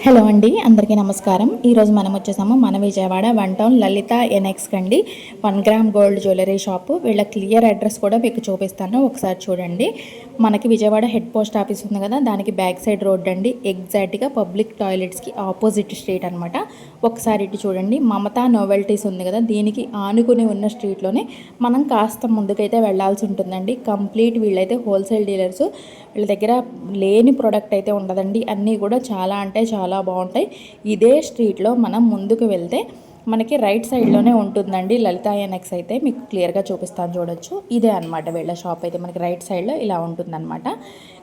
Hello అండి, అందరికీ నమస్కారం. ఈరోజు మనం వచ్చేసాము మన విజయవాడ 1 టౌన్ లలిత ఎన్ఎక్స్ కండి. 1 గ్రామ్ గోల్డ్ జ్యువెలరీ షాపు. వీళ్ళ క్లియర్ అడ్రస్ కూడా మీకు చూపిస్తాను, ఒకసారి చూడండి. మనకి విజయవాడ హెడ్ పోస్ట్ ఆఫీస్ ఉంది కదా, దానికి బ్యాక్ సైడ్ రోడ్ అండి. ఎగ్జాక్ట్గా పబ్లిక్ టాయిలెట్స్కి ఆపోజిట్ స్ట్రీట్ అనమాట. ఒకసారి ఇటు చూడండి, మమతా నోవెల్టీస్ ఉంది కదా, దీనికి ఆనుకుని ఉన్న స్ట్రీట్లోనే మనం కాస్త ముందుకైతే వెళ్లాల్సి ఉంటుందండి. కంప్లీట్ వీళ్ళైతే హోల్సేల్ డీలర్స్. వీళ్ళ దగ్గర లేని ప్రోడక్ట్ అయితే ఉండదండి. అన్నీ కూడా చాలా అంటే చాలా బాగుంటాయి. ఇదే స్ట్రీట్లో మనం ముందుకు వెళ్తే మనకి రైట్ సైడ్లోనే ఉంటుందండి లలిత ఎన్ఎక్స్. అయితే మీకు క్లియర్గా చూపిస్తాను, చూడొచ్చు. ఇదే అనమాట వీళ్ళ షాప్ అయితే మనకి రైట్ సైడ్లో ఇలా ఉంటుందన్నమాట.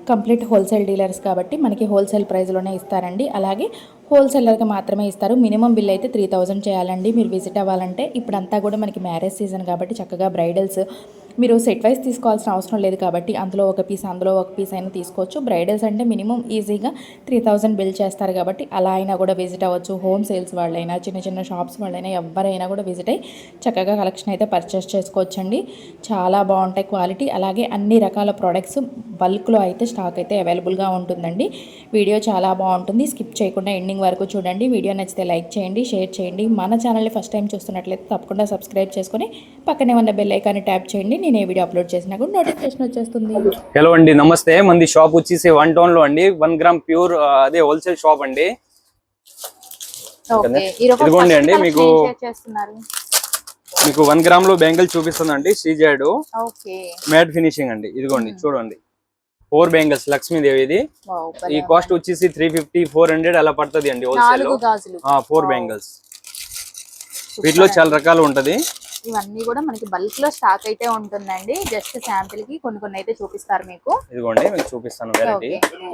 కంప్లీట్ హోల్సేల్ డీలర్స్ కాబట్టి మనకి హోల్సేల్ ప్రైస్లోనే ఇస్తారండి. అలాగే హోల్సేలర్కి మాత్రమే ఇస్తారు. మినిమం బిల్ అయితే 3000 చేయాలండి మీరు విజిట్ అవ్వాలంటే. ఇప్పుడంతా కూడా మనకి మ్యారేజ్ సీజన్ కాబట్టి చక్కగా బ్రైడల్స్ మీరు సెట్ వైస్ తీసుకోవాల్సిన అవసరం లేదు కాబట్టి అందులో ఒక పీస్ అందులో ఒక పీస్ అయినా తీసుకోవచ్చు. బ్రైడల్స్ అంటే మినిమం ఈజీగా 3000 బిల్ చేస్తారు కాబట్టి అలా అయినా కూడా విజిట్ అవ్వచ్చు. హోమ్ సేల్స్ వాళ్ళైనా చిన్న చిన్న షాప్స్ వాళ్ళైనా ఎవరైనా కూడా విజిట్ అయ్యి చక్కగా కలెక్షన్ అయితే పర్చేస్ చేసుకోవచ్చండి. చాలా బాగుంటాయి క్వాలిటీ. అలాగే అన్ని రకాల ప్రోడక్ట్స్ బల్క్లో అయితే స్టాక్ అయితే అవైలబుల్గా ఉంటుందండి. వీడియో చాలా బాగుంటుంది, స్కిప్ చేయకుండా ఎండింగ్ వరకు చూడండి. వీడియో నచ్చితే లైక్ చేయండి, షేర్ చేయండి. మన ఛానల్ని ఫస్ట్ టైం చూస్తున్నట్లయితే తప్పకుండా సబ్స్క్రైబ్ చేసుకొని పక్కనే ఉన్న బెల్ ఐకాన్ని ట్యాప్ చేయండి. నేను ఏ వీడియో అప్లోడ్ చేసినా కూడా నోటిఫికేషన్ వచ్చేస్తుంది. హలో అండి, నమస్తే. మంది షాప్ వచ్చేసి 1 టౌన్ లో అండి. 1 గ్రామ్ ప్యూర్ అదే హోల్సేల్ షాప్ అండి. ఇదిగోండి అండి, మీకు 1 గ్రామ్ లో బ్యాంగిల్ చూపిస్తుందండి. సీజెడ్ మ్యాట్ ఫినిషింగ్ అండి. ఇదిగోండి చూడండి, 4 బ్యాంగిల్స్ లక్ష్మీదేవి. ఇది ఈ కాస్ట్ వచ్చేసి 350 400 అలా పడుతుంది అండి హోల్సేల్ లో. 4 బ్యాంగిల్స్. వీటిలో చాలా రకాలు ఉంటది. ఇవన్నీ కూడా మనకి బల్క్ లో స్టాక్ అయితే ఉంటుందండి. జస్ట్ శాంపిల్ కి కొన్ని అయితే చూపిస్తారు మీకు. ఇదిగోండి మీకు చూపిస్తాను వెరైటీ.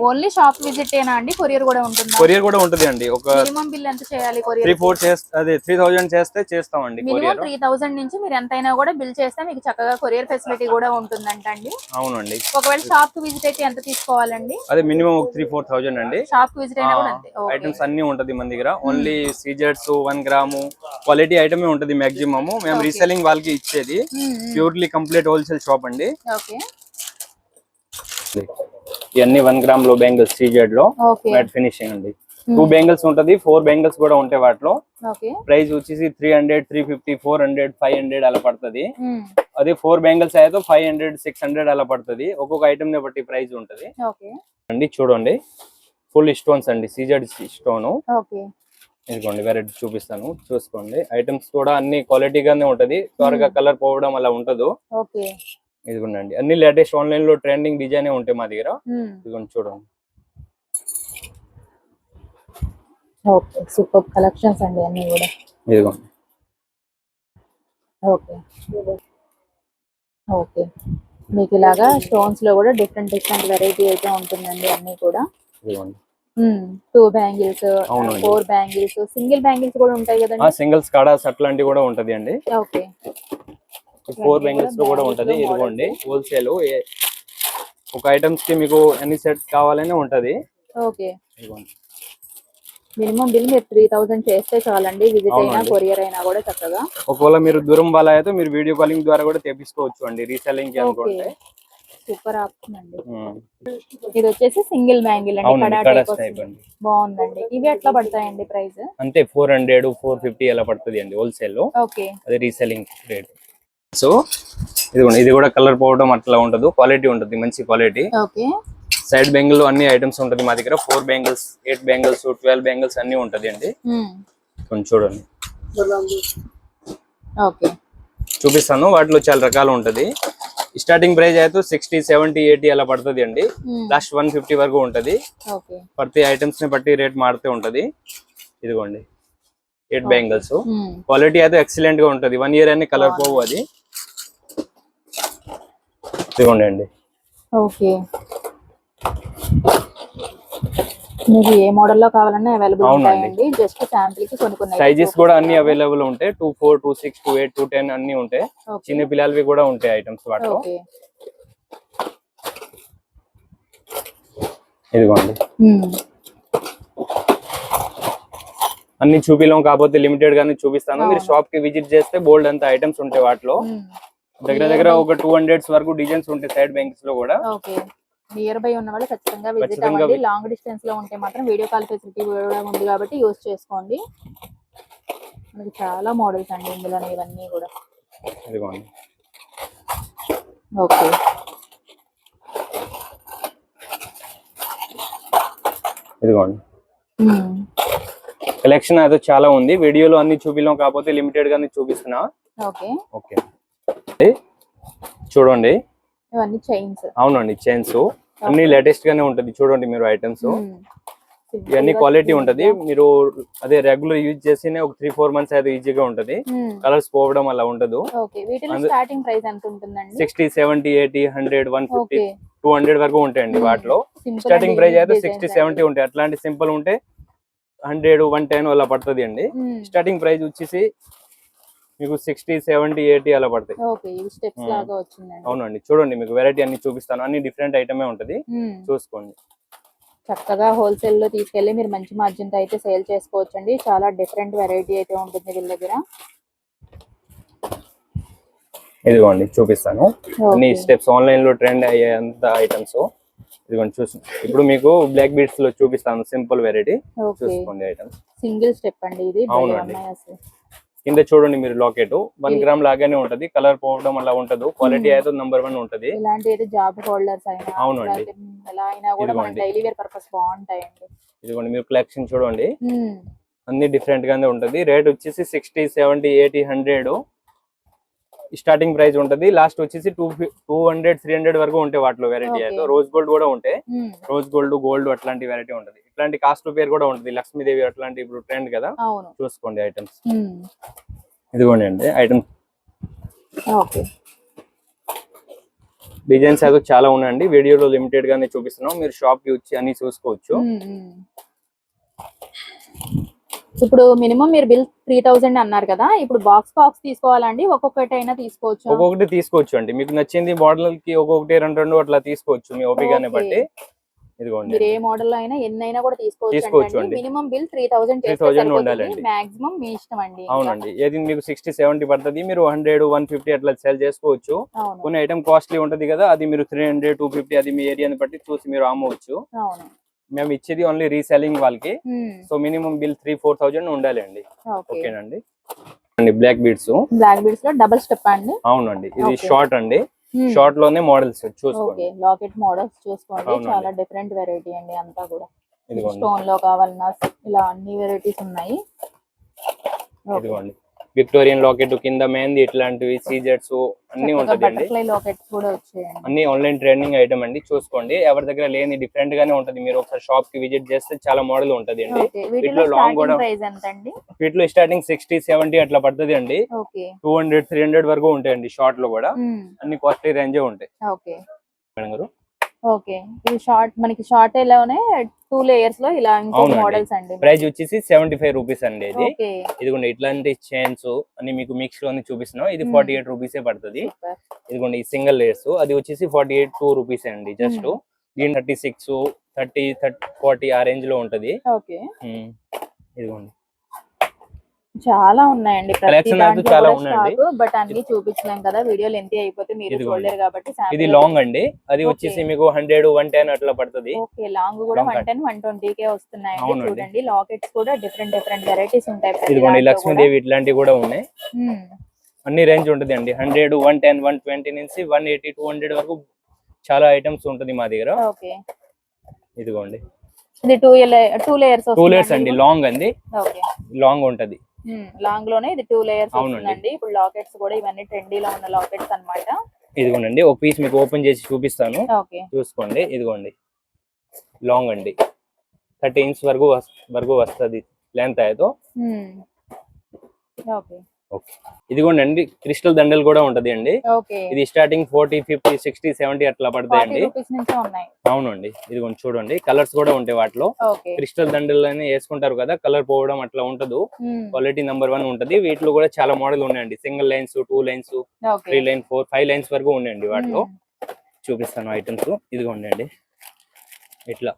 ఓన్లీ షాప్ విజిట్ ఏనా అండి? కొరియర్ కూడా ఉంటుందా? కొరియర్ కూడా ఉంటది అండి. ఒక మినిమం బిల్ ఎంత చేయాలి కొరియర్? 3-4 చేస్తే అదే 3000 చేస్తే చేస్తామండి. మినిమం 3000 నుంచి మీరు ఎంతైనా కూడా బిల్ చేస్తే మీకు చక్కగా కొరియర్ ఫెసిలిటీ కూడా ఉంటుందంట అండి. అవునండి. ఒకవేళ షాప్ కి విజిట్ అయితే ఎంత తీసుకోవాలండి? అదే మినిమం 3-4 థౌసండ్ అండి. షాప్ కి విజిట్ అయినా కూడా అంతే. ఐటమ్స్ అన్ని ఉంటది మన దగ్గర. ఓన్లీ సీజెడ్స్ 1 గ్రాము క్వాలిటీ ఐటమే ఉంటది మాక్సిమం. మేము రీసెల్లింగ్ వాళ్ళకి ఇచ్చేది. ప్యూర్లీ కంప్లీట్ హోల్సేల్ షాప్ అండి. ఇవన్నీ 1 గ్రామ్ లో బ్యాంగిల్స్ సీజెడ్ లో మ్యాట్ ఫినిషింగ్ అండి. 2 బ్యాంగిల్స్ ఉంటది, 4 బ్యాంగిల్స్ కూడా ఉంటాయి వాటిలో. ప్రైస్ వచ్చేసి 300 350 400 500 అలా పడుతుంది. అదే 4 బ్యాంగిల్స్ అయితే 500 600 అలా పడుతుంది. ఒక్కొక్క ఐటమ్ ని బట్టి ప్రైస్ ఉంటది అండి. చూడండి, ఫుల్ స్టోన్స్ అండి, సీజెడ్ స్టోన్. ఇదిగోండి వెరైటీ చూపిస్తాను, చూసుకోండి. ఐటమ్స్ కూడా అన్ని క్వాలిటీగానే ఉంటది, త్వరగా కలర్ పోవడం అలా ఉండదు. ఇదిగోండి అన్ని లేటెస్ట్ ఆన్లైన్ లో ట్రెండింగ్ డిజైన్ ఉంటాయి మా దగ్గర. ఇదిగోండి చూడండి. ఓకే, సూపర్ కలెక్షన్స్ అండి అన్ని కూడా. ఇదిగోండి. ఓకే ఓకే, మీకు ఇలాగా స్టోన్స్ లో కూడా డిఫరెంట్ వెరైటీ అయితే ఉంటుందండి అన్ని కూడా. ఇదిగోండి 2 బ్యాంగిల్స్, 4 బ్యాంగిల్స్, సింగిల్ బ్యాంగిల్స్ కూడా ఉంటాయి కదండి. సింగిల్స్ కాడాస్ అట్లాంటివి కూడా ఉంటది అండి. ఓకే, 4 బ్యాంగిల్స్ లో కూడా ఉంటది. ఇదిగోండి హోల్సేల్. ఒక ఐటమ్స్ కి మీకు ఎన్ని సెట్స్ కావాలని ఉంటది. ఓకే, మినిమం బిల్ మీరు 3000 చేస్తే చాలండి. విజిట్ అయినా కొరియర్ అయినా కూడా చక్కగా. ఒకవేళ మీరు దూరం వాళ్ళ అయితే మీరు వీడియో కాలింగ్ ద్వారా కూడా తెప్పించుకోవచ్చు అండి రీసెల్లింగ్ కి అనుకుంటే. సూపర్ ఆప్షన్ అండి. ఇది వచ్చేసి సింగిల్ బ్యాంగిల్ అండి, బాగుందండి. ఇవి ఎట్లా పడతాయండి ప్రైస్? అంటే 400 450 అలా పడుతుంది అండి హోల్సేల్ లో. అదే రీసెల్లింగ్ రేట్. సో ఇదిగోండి, ఇది కూడా కలర్ పోవడం అట్లా ఉండదు, క్వాలిటీ ఉంటుంది, మంచి క్వాలిటీ. సైడ్ బ్యాంగిల్ లో అన్ని ఐటమ్స్ ఉంటది మా దగ్గర. 4 బ్యాంగిల్స్ 8 బ్యాంగిల్స్ 12 బ్యాంగిల్స్ అన్ని ఉంటది అండి. కొంచెం చూడండి, చూపిస్తాను. వాటిలో చాలా రకాలు ఉంటది. స్టార్టింగ్ ప్రైస్ అయితే 60 70 80 అలా పడుతుంది అండి. లాస్ట్ 150 వరకు ఉంటది. ప్రతి ఐటమ్స్ ని బట్టి రేట్ మారుతూ ఉంటది. ఇదిగోండి 8 బ్యాంగిల్స్, క్వాలిటీ అయితే ఎక్సలెంట్ గా ఉంటది. 1 ఇయర్ అన్ని కలర్ పోవు అది. ఇదిగోండి అండి. ఓకే, మీకు ఏ మోడల్ లో కావాలన్నా అవైలబుల్ ఉంటాయండి. జస్ట్ శాంపిల్ కి కొన్ని సైజెస్ కూడా అన్ని అవైలబుల్ ఉంటాయి. 2-4 2-6 2-8 2-10 అన్ని ఉంటాయి. చిన్న పిల్లలవి కూడా ఉంటాయి ఐటమ్స్ వాటిలో. ఇదిగోండి అన్ని చూపిలేం కాకపోతే లిమిటెడ్ గానే చూపిస్తాను. మీరు షాప్ కి విజిట్ చేస్తే బోల్డ్ అంత ఐటమ్స్ ఉంటాయి వాటిలో. దగ్గర ఒక 200 వరకు డిజైన్స్ ఉంటాయి సైడ్ బ్యాంగిల్స్ లో కూడా. నియర్ బై ఉన్న వాళ్ళు ఖచ్చితంగా విజిట్ ఖచ్చితంగా అవ్వండి. లాంగ్ డిస్టెన్స్ లో ఉంటే మాత్రం వీడియో కాల్ ఫెసిలిటీ కూడా ఉంది కాబట్టి యూజ్ చేసుకోండి. మనకి చాలా మోడల్స్ అండి ఇందులో ఇవన్నీ కూడా. ఇదిగోండి ఓకే ఇదిగోండి కలెక్షన్ అయితే చాలా ఉంది. వీడియోలో అన్ని చూపిలేం కాకపోతే లిమిటెడ్ గానే చూపిస్తున్నా. ఓకే ఓకే చూడండి ఇవన్నీ చైన్స్. అవునండి చైన్స్ అన్ని లేటెస్ట్ గానే ఉంటది. చూడండి మీరు ఐటమ్స్ ఇవన్నీ క్వాలిటీ ఉంటది. మీరు అదే రెగ్యులర్ యూజ్ చేస్తేనే ఒక 3-4 మంత్స్ అయితే ఈజీగా ఉంటది. కలర్స్ పోవడం అలా ఉండదు. ఓకే వీటిలో స్టార్టింగ్ ప్రైస్ ఎంత ఉంటుందండి? 60, 70, 80, 100, 150, 200 వరకు ఉంటాయండి. వాటిలో స్టార్టింగ్ ప్రైస్ అయితే 60, 70 ఉంటాయి. అట్లాంటి సింపుల్ ఉంటే 100, 110 అలా పడుతుంది అండి. స్టార్టింగ్ ప్రైస్ వచ్చేసి మీకు 60, 70, 80 అలా పడతాయి. ఓకే ఇవి స్టెప్స్ లాగా వచ్చిందండి. అవునండి చూడండి మీకు వెరైటీ అన్ని చూపిస్తాను. అన్ని డిఫరెంట్ ఐటమే ఉంటది చూసుకోండి. చక్కగా హోల్సేల్ లో తీసుకెళ్లి మీరు మంచి మార్జిన్ తో అయితే సేల్ చేసుకోవచ్చండి. చాలా డిఫరెంట్ వెరైటీ అయితే ఉంటుంది వీళ్ళ దగ్గర. ఇదిగోండి చూపిస్తాను. అన్ని స్టెప్స్ ఆన్లైన్ లో ట్రెండ్ అయ్యే అంత ఐటమ్స్ ఇదిగోండి చూసి ఇప్పుడు మీకు బ్లాక్ బీడ్స్ లో చూపిస్తాను. సింపుల్ వెరైటీ చూసుకోండి ఐటమ్స్. సింగిల్ స్టెప్ అండి ఇది. అవునండి కింద చూడండి మీరు లాకెట్ 1 గ్రామ్ లాగానే ఉంటది. కలర్ పోవడం అలా ఉంటది. క్వాలిటీ అయితే నంబర్ 1 ఉంటది. ఇలాంటి అయితే జాబ్ హోల్డర్స్ అయినా అవునండి ఎలా అయినా కూడా మన డైలీ వేర్ పర్పస్ బాగుంటాయండి. ఇదిగోండి మీరు కలెక్షన్ చూడండి అన్ని డిఫరెంట్ గానే ఉంటది. రేట్ వచ్చేసి 60, 70, 80, 100 స్టార్టింగ్ ప్రైస్ ఉంటది. లాస్ట్ వచ్చేసి 200, 300 వరకు ఉంటాయి వాటిలో వెరైటీ అయితే. రోజ్ గోల్డ్ కూడా ఉంటాయి. రోజ్ గోల్డ్ అట్లాంటి వెరైటీ ఉంటది. ఇట్లాంటి కాస్ట్ పేరు కూడా ఉంటది. లక్ష్మీదేవి అట్లాంటి ఇప్పుడు ట్రెండ్ కదా చూసుకోండి ఐటమ్స్. ఇదిగోండి అండి ఐటమ్స్. ఓకే డిజైన్స్ అయితే చాలా ఉన్నాయండి. వీడియోలో లిమిటెడ్ గానే చూపిస్తున్నాం. మీరు షాప్ కి వచ్చి అన్ని చూసుకోవచ్చు. ఇప్పుడు మినిమం మీరు బిల్ 3000 అన్నారు కదా. ఇప్పుడు బాక్స్ తీసుకోవాలండి ఒక్కొక్కటి అయినా తీసుకోవచ్చు? ఒక్కొక్కటి తీసుకోవచ్చు అండి. మీకు నచ్చింది మోడల్ కి ఒక్కొక్కటి 2 అట్లా తీసుకోవచ్చు మీ ఓపికనే బట్టి. ఇదిగోండి మీరు ఏ మోడల్ లో అయినా ఎన్ని అయినా కూడా తీసుకోవచ్చు అండి. మినిమం బిల్ 3000 ఉండాలండి. మాక్సిమం మీ ఇష్టం అండి. అవునండి ఏది మీకు 60, 70 పడుతుంది. మీరు 100, 150 అట్లా సేల్ చేసుకోవచ్చు. కొన్ని ఐటమ్ కాస్ట్లీ ఉంటది కదా అది మీరు 300, 250 అది మీ ఏరియాని బట్టి చూసి మీరు అమ్మవచ్చు. మేము ఇచ్చేది ఓన్లీ రీసెల్లింగ్ వాళ్ళకి. సో మినిమం బిల్ 3-4,000 ఉండాలి అండి. ఓకేనండి బ్లాక్ బీడ్స్ లో డబుల్ స్టెప్ అండి. అవునండి ఇది షార్ట్ అండి. షార్ట్ లోనే మోడల్స్ చూసుకోండి. లాకెట్ మోడల్స్ చూసుకోండి. చాలా డిఫరెంట్ వెరైటీ అండి అంతా కూడా. స్టోన్ లో కావాలన్నా ఇలా అన్ని వెరైటీస్ ఉన్నాయి. ఇదిగోండి విక్టోరియన్ లాకెట్ కింద మెహందీ ఇట్లాంటివి సీజెట్స్ అన్ని ఉంటాయండి. అన్ని ఆన్లైన్ ట్రెండింగ్ ఐటమ్ అండి చూసుకోండి. ఎవరి దగ్గర లేని డిఫరెంట్ గానే ఉంటది. మీరు ఒకసారి షాప్ కి విజిట్ చేస్తే చాలా మోడల్ ఉంటది అండి. వీటిలో లాంగ్ కూడా వీటిలో స్టార్టింగ్ 60, 70 అట్లా పడుతుంది అండి. 200, 300 వరకు ఉంటాయండి. షార్ట్ లో కూడా అన్ని కాస్ట్లీ రేంజే ఉంటాయి. మేడం గారు ఓకే ఇది షార్ట్ మనకి షార్ట్ లోనే 2 లేయర్స్ లో ఇలా ఇంకో మోడల్స్ అండి. ప్రైస్ వచ్చేసి 75 రూపీస్ అండి. ఇది ఇదిగోండి ఇట్లాంటి చైన్స్ అన్ని మీకు మిక్స్ లోనే చూపిస్తున్నాం. ఇది 48 రూపీసే పడుతుంది. ఇదిగోండి ఈ సింగిల్ లేయర్స్ అది వచ్చేసి 48 రూపీస్ అండి. జస్ట్ దీని 36, 30, 40 ఆ రేంజ్ లో ఉంటది. ఇదిగోండి చాలా ఉన్నాయండి. చాలా ఉన్నాయండి బట్ అన్ని చూపించలేం కదా వీడియో లెంత్ అయిపోతే మీరు చూడలేరు కాబట్టి. ఇది లాంగ్ అండి అది వచ్చేసి మీకు 100, 110 అట్లా పడుతుంది. ఓకే లాంగ్ కూడా 110, 120 కే వస్తున్నాయండి. చూడండి లాకెట్స్ కూడా డిఫరెంట్ వెరైటీస్ ఉంటాయి. ఇదిగోండి లక్ష్మీదేవి ఇట్లాంటివి కూడా ఉన్నాయి. అన్ని రేంజ్ ఉంటది అండి. 100, 110, 120 నుంచి 180, 200 వరకు చాలా ఐటమ్స్ ఉంటది మా దగ్గర. ఇదిగోండి ఇది 2 లేయర్స్ అండి. లాంగ్ అండి లాంగ్ ఉంటది. లాంగ్ లోనే ఇది 2 లేయర్స్ వస్తుందండి. ఇప్పుడు లాకెట్స్ కూడా ఇవన్నీ ట్రెండీలో ఉన్న లాకెట్స్ అన్నమాట. ఇదిగోండి ఒక పీస్ మీకు ఓపెన్ చేసి చూపిస్తాను చూసుకోండి. ఇదిగోండి లాంగ్ అండి 30 ఇంచ్ వరకు వస్తుంది లెంత్ అయితే. ఇదిగోండి అండి క్రిస్టల్ దండలు కూడా ఉంటది అండి. ఇది స్టార్టింగ్ 40, 50, 60, 70 అట్లా పడతాయండి. అవునండి ఇదిగోండి చూడండి కలర్స్ కూడా ఉంటాయి వాటిలో. క్రిస్టల్ దండలు అని వేసుకుంటారు కదా కలర్ పోవడం అట్లా ఉంటదు. క్వాలిటీ నంబర్ 1 ఉంటది. వీటిలో కూడా చాలా మోడల్ ఉన్నాయండి. Single lines, 2 lines, 3 line, 4, 5 lines వరకు ఉన్నాయండి. వాటిలో చూపిస్తాను ఐటమ్స్. ఇదిగోండి అండి ఇట్లా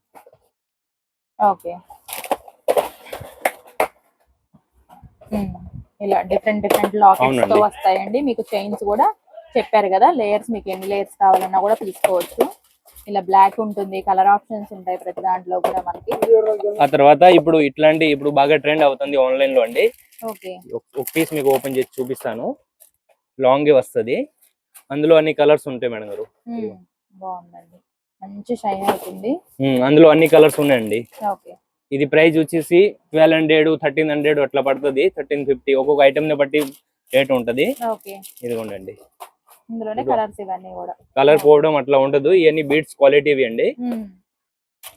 ఇలా డిఫరెంట్ లాకెట్స్ తో వస్తాయండి. మీకు చైన్స్ కూడా చెప్పారు కదా లేయర్స్ మీకు ఎన్ని లేయర్స్ కావాలన్నా కూడా తీసుకోవచ్చు. ఇలా బ్లాక్ ఉంటుంది, కలర్ ఆప్షన్స్ ఉంటాయి ప్రతి దాంట్లో కూడా మనకి. ఆ తర్వాత ఇప్పుడు బాగా ట్రెండ్ అవుతుంది ఆన్లైన్ లో అండి. ఓకే, ఒక పీస్ మీకు ఓపెన్ చేసి చూపిస్తాను. లాంగ్ వస్తది, అందులో అన్ని కలర్స్ ఉంటాయి మేడం గారు. బాగుందండి, మంచి షైన్ అవుతుంది. అందులో అన్ని కలర్స్ ఉన్నాయండి. ఓకే, ఇది ప్రైస్ వచ్చేసి 1200, 1300 అట్లా పడుతుంది, 1350 ఒక్కొక్క ఐటమ్ ని బట్టి రేట్ ఉంటది. ఓకే, ఇదిగోండి, ఇందులోనే కలర్స్ ఇవన్నీ కూడా. కలర్ పోవడం అట్లా ఉండదు. ఇవన్నీ బీడ్స్ క్వాలిటీవి అండి.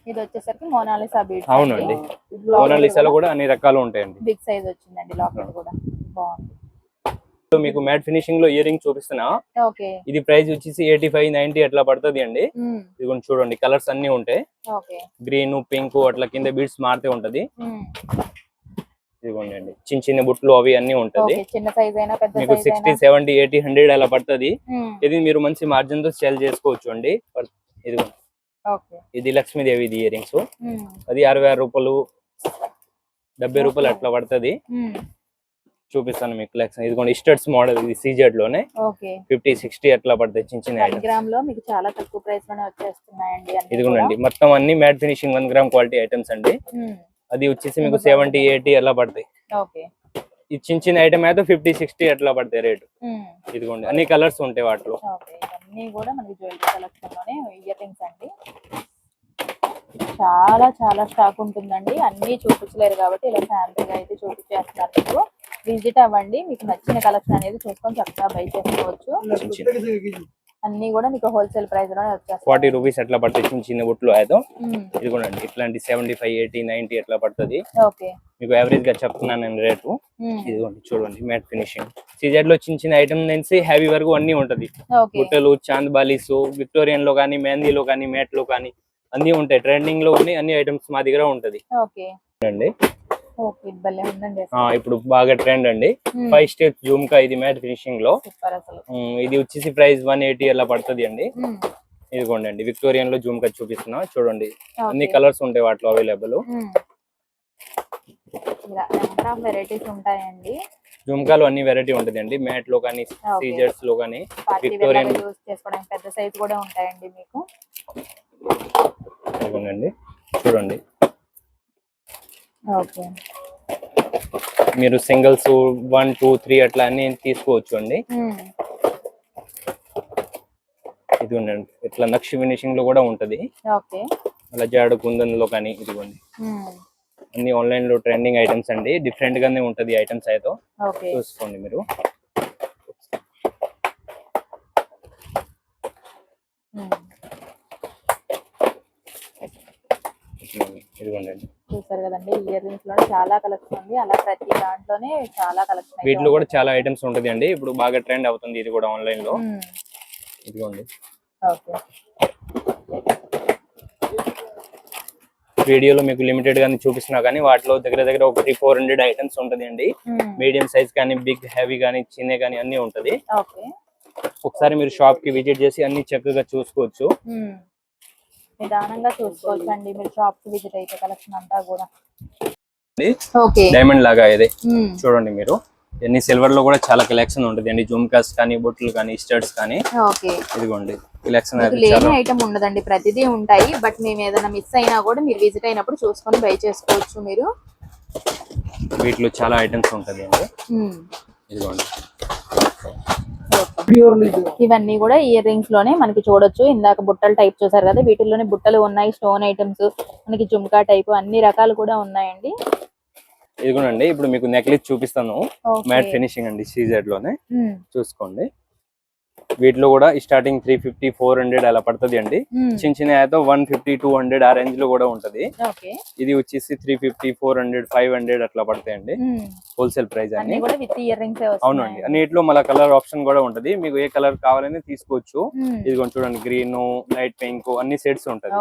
ఇది వచ్చేసరికి మోనాలిసా బీడ్స్. అవునండి, మోనాలిసాలో కూడా అన్ని రకాలు ఉంటాయండి. బిగ్ సైజ్ వచ్చిందండి లాకెట్ కూడా, బాగుంది. మీకు మ్యాట్ ఫినిషింగ్ లో ఇయర్ రింగ్ చూపిస్తున్నా. ఓకే, ఇది ప్రైస్ వచ్చేసి 85, 90 అట్లా పడుతుంది అండి. ఇది చూడండి, కలర్స్ అన్ని ఉంటాయి. ఓకే, గ్రీన్, పింక్ అట్లా కింద బీడ్స్ మారుతూ ఉంటది. ఇదిగోండి అండి, చిన్న చిన్న బుట్లు అవి అన్ని ఉంటది. చిన్న సైజ్ అయినా పెద్ద మీకు 60, 70, 80, 100 అలా పడుతుంది. ఇది మీరు మంచి మార్జిన్ తో సేల్ చేసుకోవచ్చు అండి. ఇదిగోండి, ఇది లక్ష్మీదేవి ఇయర్ రింగ్స్. అది 66 రూపాయలు, 70 రూపాయలు అట్లా పడుతుంది. చూపిస్తాను మీకు కలెక్షన్. ఇదిగోండి, స్టడ్స్ మోడల్, ఇది సీజెడ్ లోనే 50, 60 అట్లా పడతాయి చిన్న చిన్న ఐటమ్స్. గ్రామ్ లో మీకు చాలా తక్కువ ప్రైస్ లోనే వచ్చేస్తున్నాయండి. ఇదిగోండి, మొత్తం అన్ని matte finishing 1 gram quality items అండి. అది వచ్చేసి మీకు 70, 80 అలా పడతాయి. ఈ చిన్న చిన్న ఐటమ్ అయితే 50, 60 అట్లా పడతాయి రేటు. ఇదిగోండి, అన్ని కలర్స్ ఉంటాయి వాటిలో. ఇవన్నీ కూడా మనకి జ్యువెలరీ కలెక్షన్ లోనే ఇయర్ రింగ్స్ అండి. చాలా చాలా స్టాక్ ఉంటుందండి, అన్ని చూపించలేరు కాబట్టి ఇలా శాంపిల్ గా అయితే చూపించేస్తున్నారు. మీకు విజిట్ అవ్వండి, మీకు నచ్చిన కలెక్షన్ అనేది చూసుకొని చక్కగా బై చేసుకోవచ్చు. అన్ని కూడా మీకు హోల్సేల్ ప్రైస్ లోనే వచ్చేస్తాయి. 40 రూపీస్ ఎట్లా పడుతుంది చిన్న చిన్న బుట్లు అయితే. ఇదిగోండి, ఇట్లాంటి 75, 80, 90 ఎట్లా పడుతుంది. మీకు యావరేజ్ గా చెప్తున్నాను నేను రేటు. ఇదిగోండి, చూడండి, మ్యాట్ ఫినిషింగ్ సీజెడ్ లో చిన్న చిన్న ఐటమ్ నుంచి హ్యావీ వరకు అన్ని ఉంటది. బుట్టలు, చాంద్ బాలీస్, విక్టోరియన్ లో కానీ, మెహందీలో కానీ, మ్యాట్ లో కానీ అన్ని ఉంటాయి. ట్రెండింగ్ లో అన్ని ఐటమ్స్ మా దగ్గర ఉంటది అండి. ఇప్పుడు బాగా ట్రెండ్ అండి. 5 స్టెప్ జుమ్కా, ఇది మ్యాట్ ఫినిషింగ్ లో. ఇది వచ్చేసి ప్రైస్ 180 అలా పడుతుంది అండి. ఇదిగోండి అండి, విక్టోరియన్ లో జుమ్కా చూపిస్తున్నా. చూడండి, అన్ని కలర్స్ ఉంటాయి వాటిలో అవైలబుల్. వెరైటీస్ ఉంటాయండి. జుమ్కాలో అన్ని వెరైటీ ఉంటది అండి, మ్యాట్ లో కానీ, సీజర్స్ లో కానీ, విక్టోరియన్ యూస్ చేసుకోవడానికి పెద్ద సైజ్ కూడా ఉంటాయండి మీకు. ఇదిగోండి, చూడండి. ఓకే, మీరు సింగిల్స్ 1, 2, 3 అట్లా అన్ని తీసుకోవచ్చు అండి. ఇది ఉండండి, ఇట్లా నక్షి ఫినిషింగ్ లో కూడా ఉంటది. అలా జాడు కుందన్ లో కానీ. ఇదిగోండి, అన్ని ఆన్లైన్ లో ట్రెండింగ్ ఐటమ్స్ అండి. డిఫరెంట్ గానే ఉంటది ఐటమ్స్ అయితే. చూసుకోండి మీరు. ఇదిగోండి, చూసారు కదండి, ఇయర్ రింగ్స్ లో చాలా కలెక్షన్ ఉంది. అలా ప్రతి దాంట్లోనే చాలా కలెక్షన్. వీటిలో కూడా చాలా ఐటమ్స్ ఉంటది అండి. ఇప్పుడు బాగా ట్రెండ్ అవుతుంది ఇది కూడా ఆన్లైన్ లో. ఇదిగోండి, వీడియోలో మీకు లిమిటెడ్ గానే చూపిస్తున్నా కానీ వాటిలో దగ్గర దగ్గర 400 ఐటమ్స్ ఉంటది అండి. మీడియం సైజ్ కానీ, బిగ్, హెవీ కానీ, చిన్న కానీ అన్ని ఉంటది. ఒకసారి మీరు షాప్ కి విజిట్ చేసి అన్ని చక్కగా చూసుకోవచ్చు. నిదానంగా చూసుకోవచ్చు అండి మీరు షాప్ కి విజిట్ అయితే కలెక్షన్ అంతా కూడా. డైమండ్ లాగా ఇది చూడండి మీరు. ఎన్ని సిల్వర్ లో కూడా చాలా కలెక్షన్ ఉంటుంది అండి. జుమ్కాస్ కానీ, బొట్లు కానీ, స్టడ్స్ కానీ. ఇదిగోండి, కలెక్షన్ ఐటమ్ ఉండదండి, ప్రతిదీ ఉంటాయి. బట్ మేము ఏదైనా మిస్ అయినా కూడా మీరు విజిట్ అయినప్పుడు చూసుకొని బై చేసుకోవచ్చు మీరు. వీటిలో చాలా ఐటమ్స్ ఉంటది అండి. ఇదిగోండి, ఇవన్నీ కూడా ఇయర్ రింగ్స్ లోనే మనకి చూడొచ్చు. ఇందాక బుట్టల టైప్ చూసారు కదా, వీటిల్లోనే బుట్టలు ఉన్నాయి, స్టోన్ ఐటమ్స్, మనకి జుమ్కా టైప్ అన్ని రకాలు కూడా ఉన్నాయండి. ఇదిగోనండి, ఇప్పుడు మీకు నెక్లెస్ చూపిస్తాను. మ్యాట్ ఫినిషింగ్ అండి, సీజెడ్ లోనే. చూసుకోండి, వీటిలో కూడా స్టార్టింగ్ 350, 400 అలా పడుతుంది అండి. చిన్న చిన్న అయితే 150, 200 ఆ రేంజ్ లో కూడా ఉంటది. ఇది వచ్చేసి 350, 400, 500 అట్లా పడతాయండి. హోల్సేల్ ప్రైస్ అండి. అవునండి, అన్నిట్లో మళ్ళీ కలర్ ఆప్షన్ కూడా ఉంటది. మీకు ఏ కలర్ కావాలని తీసుకోవచ్చు. ఇదిగోండి, చూడండి, గ్రీన్, లైట్ పింక్ అన్ని సెట్స్ ఉంటది.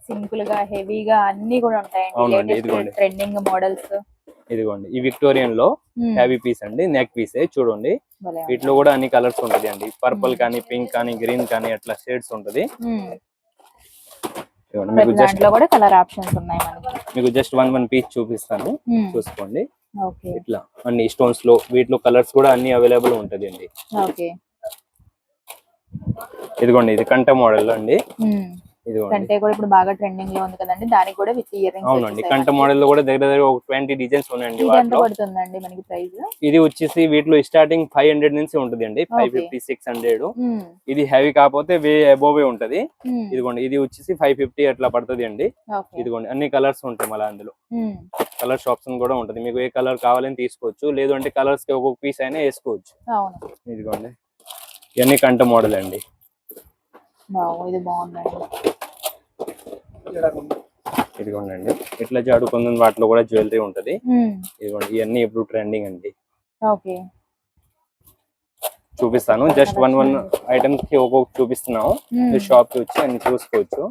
సింపుల్ గా, హెవీగా అన్ని కూడా ఉంటాయండి. అవునండి, ఇదిగోండి, ట్రెండింగ్ మోడల్స్. ఇదిగోండి, ఈ విక్టోరియన్ లో హ్యావీ పీస్ అండి, నెక్ పీస్. చూడండి, వీటిలో కూడా అన్ని కలర్స్ ఉంటది అండి. పర్పుల్ కానీ, పింక్ కానీ, గ్రీన్ కానీ అట్లా షేడ్స్ ఉంటది. మీకు జస్ట్ వన్ పీస్ చూపిస్తాను, చూసుకోండి. ఇట్లా అన్ని స్టోన్స్ లో వీటిలో కలర్స్ కూడా అన్ని అవైలబుల్ ఉంటది అండి. ఇదిగోండి, ఇది కంట మోడల్ అండి. ఇదిగోండి. కంటే కూడా ఇప్పుడు బాగా ట్రెండింగ్ లో ఉంది కదండి, దానికి కూడా విత్ ఇయర్ రింగ్స్. అవునండి, కంట మోడల్ లో కూడా దగ్గర దగ్గర ఒక 20 డిజైన్స్ ఉన్నాయండి ఇది ఎంత వాటిలో. పడుతుందండి మనకి ప్రైస్? ఇది వచ్చేసి వీటిలో స్టార్టింగ్ 500 నుంచి ఉంటుంది అండి, 550 600. ఇది హెవీ కాకపోతే వే అబోవే ఉంటది. ఇదిగోండి, ఇది వచ్చేసి 550 అట్లా పడుతుంది అండి. ఇదిగోండి, అన్ని కలర్స్ ఉంటాయి మళ్ళీ అందులో. కలర్స్ ఆప్షన్ కూడా ఉంటది, మీకు ఏ కలర్ కావాలని తీసుకోవచ్చు, లేదు అంటే కలర్స్ కి ఒక్కొక్క పీస్ అయినా వేసుకోవచ్చు. ఇదిగోండి, ఇవన్నీ కంట మోడల్ అండి. ఇది బాగుందండి. ఇదిగోండి, ఇట్లా జాడుకుంది వాటిలో కూడా జ్యువెలరీ ఉంటది. ఇదిగోండి, ఇవన్నీ ఇప్పుడు ట్రెండింగ్ అండి. చూపిస్తాను, జస్ట్ వన్ ఐటమ్స్ కి ఒక్కొక్క చూపిస్తున్నాము. షాప్ కి వచ్చి అన్ని చూసుకోవచ్చు.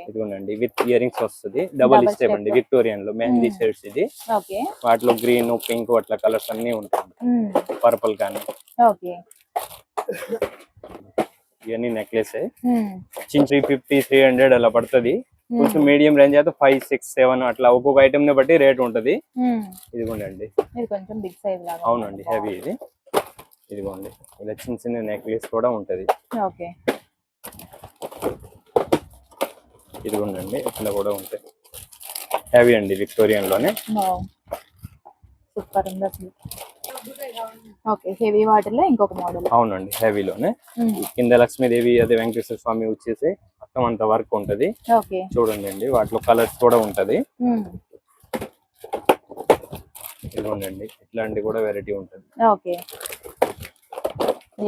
ఇదిగోండి, విత్ ఇయర్ రింగ్స్ వస్తుంది, డబల్ స్టెప్ అండి, విక్టోరియన్ లో మెహందీ షేడ్స్. ఇది వాటిలో గ్రీన్ పింక్ అట్లా కలర్స్ అన్ని ఉంటాయి, పర్పుల్ కానీ. ఇవన్నీ నెక్లెస్ చిన్న 350 300 అలా పడుతుంది. కొంచెం మీడియం రేంజ్ అయితే 5 6 7 అట్లా ఒక్కొక్క ఐటమ్ ని బట్టి రేట్ ఉంటది. ఇదిగోండి, కొంచెం బిగ్ సైజ్ లాగా. అవునండి, హెవీ ఇది. ఇదిగోండి, ఇలా చిన్న చిన్న నెక్లెస్ కూడా ఉంటది. ఇదిగోండి, ఇట్లా కూడా ఉంటాయి, హెవీ అండి, విక్టోరియన్ లోనే. సూపర్ ఉంది అసలు. హెవీ వాటిలో ఇంకొక మోడల్. అవునండి, హెవీలోనే. కింద లక్ష్మీదేవి అదే వెంకటేశ్వర స్వామి వచ్చేసి మొత్తం అంత వర్క్ ఉంటది. చూడండి అండి, వాటిలో కలర్స్ కూడా ఉంటది. ఇదిగోండి, ఇట్లాంటి కూడా వెరైటీ ఉంటది.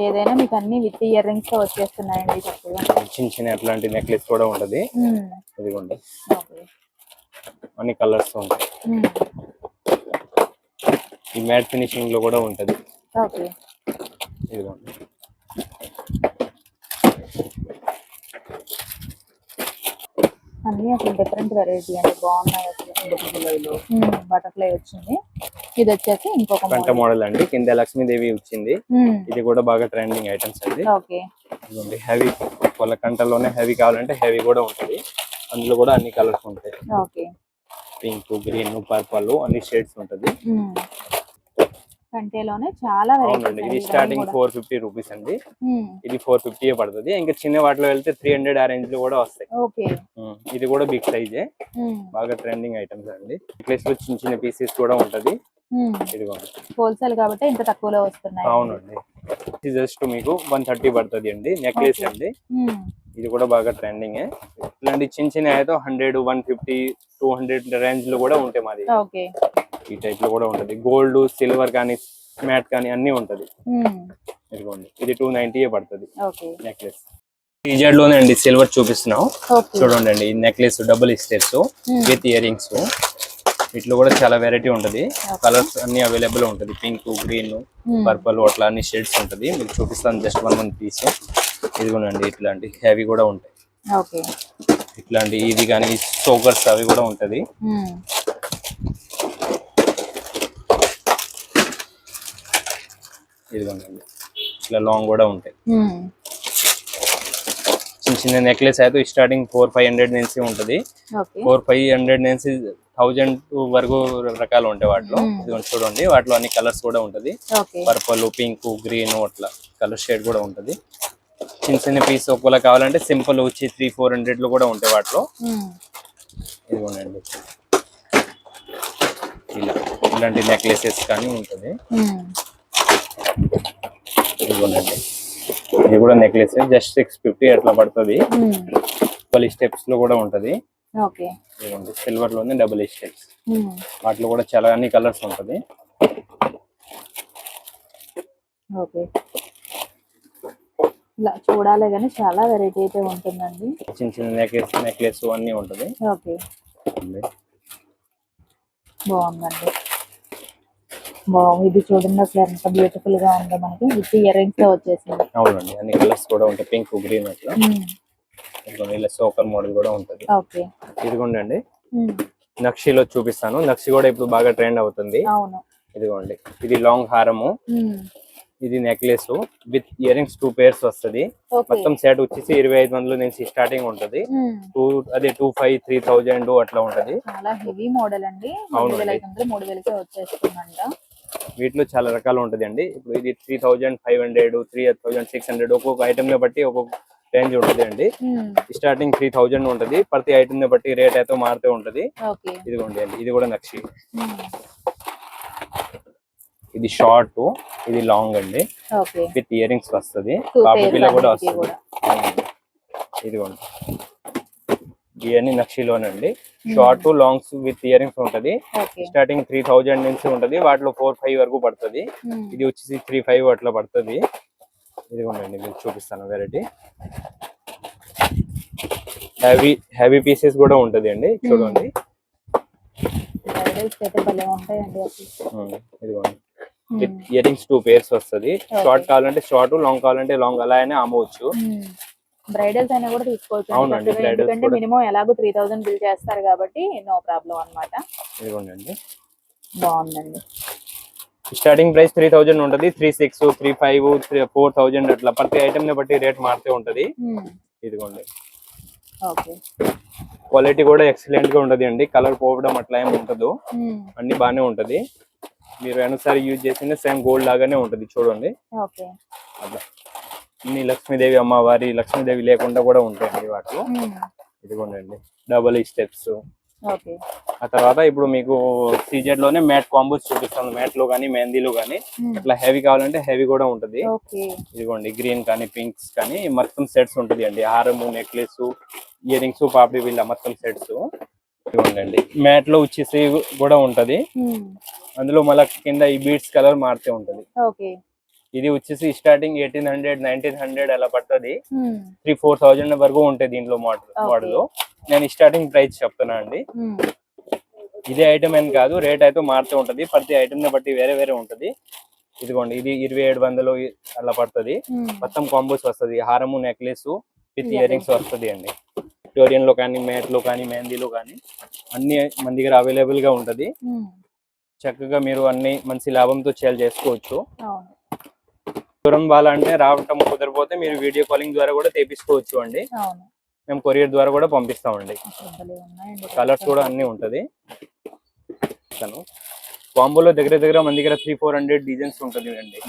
ఏదైనా మీకు అన్ని విత్ ఇయర్ రింగ్స్ తో వచ్చేస్తున్నాయండి. చిన్న చిన్న అట్లాంటి నెక్లెస్ కూడా ఉంటది. ఇదిగోండి, అన్ని కలర్స్ ఉంటాయి. ఈ మ్యాట్ ఫినిషింగ్ లో కూడా ఉంటది. ఇదిగోండి, అన్ని అసలు డిఫరెంట్ వెరైటీ అండి, బాగున్నాయి అసలు. బటర్ఫ్లై వచ్చింది. ఇది వచ్చేసి ఇంకొక కంట మోడల్ అండి, కింద లక్ష్మీదేవి వచ్చింది. ఇది కూడా బాగా ట్రెండింగ్ ఐటమ్స్ అండి. ఇదిగోండి, హెవీ వాళ్ళ కంటలోనే హెవీ కావాలంటే హెవీ కూడా ఉంటది. అందులో కూడా అన్ని కలర్స్ ఉంటాయి, పింక్ గ్రీన్ పర్పల్ అన్ని షేడ్స్ ఉంటది. కంటేలోనే చాలా అవునండి, ఇది స్టార్టింగ్ 450 రూపీస్ అండి. ఇది 450 పడుతుంది. ఇంకా చిన్న వాటిలో వెళ్తే 300 ఆ రేంజ్ లో కూడా వస్తాయి. ఇది కూడా బిగ్ సైజే, బాగా ట్రెండింగ్ ఐటమ్స్ అండి. నెక్లెస్ లో చిన్న చిన్న పీసెస్ కూడా ఉంటది. ఇదిగోండి, హోల్సేల్ కాబట్టి ఇంత తక్కువలో వస్తున్నాయి. అవునండి, ఇది జస్ట్ మీకు 130 పడుతుంది అండి, నెక్లెస్ అండి. ఇది కూడా బాగా ట్రెండింగ్. ఇట్లాంటి చిన్న చిన్న అయితే 100 150 200 రేంజ్ లో కూడా ఉంటాయి మాది. ఈ టైప్ లో కూడా ఉంటది, గోల్డ్ సిల్వర్ కానీ మ్యాట్ కానీ అన్ని ఉంటది. ఇదిగోండి, ఇది 290 పడుతుంది నెక్లెస్. టీజెడ్ లోనే అండి సిల్వర్ చూపిస్తున్నాం. చూడండి అండి, ఈ necklace double steps with ear rings. వీటిలో కూడా చాలా వెరైటీ ఉంటది, కలర్స్ అన్ని అవైలబుల్ ఉంటది, పింక్ గ్రీన్ పర్పుల్ అట్లా అన్ని షేడ్స్ ఉంటది. మీకు చూపిస్తాను జస్ట్ వన్ పీస్. ఇదిగోనండి, ఇట్లాంటి హెవీ కూడా ఉంటాయి. ఇట్లాంటి ఇది కానీ సోకర్స్ అవి కూడా ఉంటది. ఇదిగోనండి, ఇట్లా లాంగ్ కూడా ఉంటాయి. చిన్న చిన్న నెక్లెస్ అయితే స్టార్టింగ్ 400-500 నుంచి ఉంటది. 400-500 నుంచి 1000 వరకు రకాలు ఉంటాయి వాటిలో. ఇదిగోండి, చూడండి వాటిలో అన్ని కలర్స్ కూడా ఉంటది, పర్పుల్ పింక్ గ్రీన్ అట్లా కలర్ షేడ్ కూడా ఉంటది. చిన్న చిన్న పీస్ ఒకవేళ కావాలంటే సింపుల్ వచ్చి 300-400 లో కూడా ఉంటాయి వాటిలో. ఇదిగోనండి, ఇలాంటి నెక్లెసెస్ కానీ ఉంటది. ఇదిగోనండి, ఇది కూడా నెక్లెస్ జస్ట్ 650 అట్లా పడుతుంది. డబుల్ స్టెప్స్ లో కూడా ఉంటది. ఇదిగోండి, సిల్వర్ లోనే డబుల్ స్టెప్స్. వాటిలో కూడా చాలా అన్ని కలర్స్ ఉంటది. ఇలా చూడాలి కానీ చాలా వెరైటీ అయితే ఉంటుందండి. చిన్న చిన్న నెక్లెస్ అన్ని ఉంటది. బాగుందండి, ఇది చూడండి అసలు ఎంత బ్యూటిఫుల్ గా ఉందో, మనకి విత్ ఇయర్ రింగ్స్ తో వచ్చేసింది. అవునండి, అన్ని కలర్స్ కూడా ఉంటాయి, పింక్ గ్రీన్ అట్లా. ఇలా సోకర్ మోడల్ కూడా ఉంటది. ఇదిగోండి అండి, నక్షిలో చూపిస్తాను. నక్షి కూడా ఇప్పుడు బాగా ట్రెండ్ అవుతుంది. ఇదిగోండి, ఇది లాంగ్ హారము, ఇది necklace with ear rings 2 pairs వస్తుంది. మొత్తం సెట్ వచ్చేసి 2500 నుంచి స్టార్టింగ్ ఉంటది. 2500-3000 అట్లా ఉంటది. చాలా హెవీ మోడల్ అండి. 3500-3000 వచ్చేస్తుందంట. వీటిలో చాలా రకాలు ఉంటది అండి. ఇప్పుడు ఇది 3500 3600 ఒక్కొక్క ఐటమ్ ని బట్టి ఒక్కొక్క రేంజ్ ఉంటుంది అండి. స్టార్టింగ్ 3000 ఉంటది. ప్రతి ఐటమ్ ని బట్టి రేట్ అయితే మారుతూ ఉంటది. ఇదిగోండి అండి, ఇది కూడా నక్షి. ఇది షార్ట్, ఇది లాంగ్ అండి. విత్ ఇయర్ రింగ్స్ వస్తుంది, కాపీ పిల్ల కూడా వస్తుంది. ఇదిగోండి, ఇవన్నీ నక్షిలోనండి. Short longs with earrings ఉంటది. స్టార్టింగ్ 3000 నుంచి ఉంటది, వాటిలో 4-5 వరకు పడుతుంది. ఇది వచ్చేసి 3-5 అట్లా పడుతుంది. ఇదిగోండి మీకు చూపిస్తాను వెరైటీ. హెవీ పీసెస్ కూడా ఉంటది అండి, చూడండి. ఇదిగోండి, ఇయర్ రింగ్స్ 2 pairs వస్తుంది. షార్ట్ కావాలంటే షార్ట్, లాంగ్ కావాలంటే లాంగ్, అలా అయినా అమ్మవచ్చు. బ్రైడల్స్ అయినా కూడా తీసుకోవచ్చు. అవునండి, ఎందుకంటే మినిమం ఎలాగో 3000 బిల్ చేస్తారు కాబట్టి నో ప్రాబ్లం అన్నమాట. ఇదిగోండి, బాగుందండి. స్టార్టింగ్ ప్రైస్ 3000 ఉంటది. 3600, 3500, 4000 అట్లా ప్రతి ఐటమ్ ని బట్టి రేట్ మారుతూ ఉంటది. ఇదిగోండి, క్వాలిటీ కూడా ఎక్సలెంట్ గా ఉంటది అండి. కలర్ పోవడం అట్లా ఏమి ఉంటదు, అన్ని బాగానే ఉంటది. మీరు ఎన్నోసారి యూజ్ చేసిన సేమ్ గోల్డ్ లాగానే ఉంటది, చూడండి. అట్లా ఇన్ని లక్ష్మీదేవి అమ్మవారి, లక్ష్మీదేవి లేకుండా కూడా ఉంటాయండి వాటిలో. ఇదిగోండి, డబుల్ స్టెప్స్. ఆ తర్వాత ఇప్పుడు మీకు సీజెడ్ లోనే మ్యాట్ కాంబోస్ చూపిస్తాను. మ్యాట్ లో కానీ మెహందీలో కానీ అట్లా హెవీ కావాలంటే హెవీ కూడా ఉంటది. ఇదిగోండి, గ్రీన్ కానీ పింక్స్ కానీ మొత్తం సెట్స్ ఉంటది అండి. హారము, నెక్లెస్, ఇయర్ రింగ్స్, పాపిడి బిళ్ళ మొత్తం సెట్స్. ఇదిగోండి, మ్యాట్ లో వచ్చేసి కూడా ఉంటది. అందులో మళ్ళీ కింద ఈ బీడ్స్ కలర్ మారుతూ ఉంటది. ఇది వచ్చేసి స్టార్టింగ్ 1800, 1900 అలా పడుతుంది. 3-4,000 వరకు ఉంటాయి దీంట్లో మోడల్. నేను స్టార్టింగ్ ప్రైస్ చెప్తున్నా అండి. ఇదే ఐటమ్ అని కాదు, రేట్ అయితే మారుతూ ఉంటది. ప్రతి ఐటమ్ ని బట్టి వేరే వేరే ఉంటది. ఇదిగోండి, ఇది 2700 అలా పడుతుంది. మొత్తం కాంబోస్ వస్తుంది. హారము, నెక్లెస్ విత్ ఇయర్ రింగ్స్ వస్తుంది అండి. విక్టోరియన్ లో కానీ, మేట్ లో కానీ, మెహందీలో కానీ అన్ని మన దగ్గర అవైలబుల్ గా ఉంటది. చక్కగా మీరు అన్ని మంచి లాభంతో సేల్ చేసుకోవచ్చు. దూరం వాళ్ళంటే రావటం కుదరపోతే మీరు వీడియో కాలింగ్ ద్వారా కూడా తెప్పించుకోవచ్చు అండి. మేము కొరియర్ ద్వారా కూడా పంపిస్తామండి. కలర్స్ కూడా అన్ని ఉంటది. కాంబోలో దగ్గర మన దగ్గర 300-400 డిజైన్స్ ఉంటది అండి.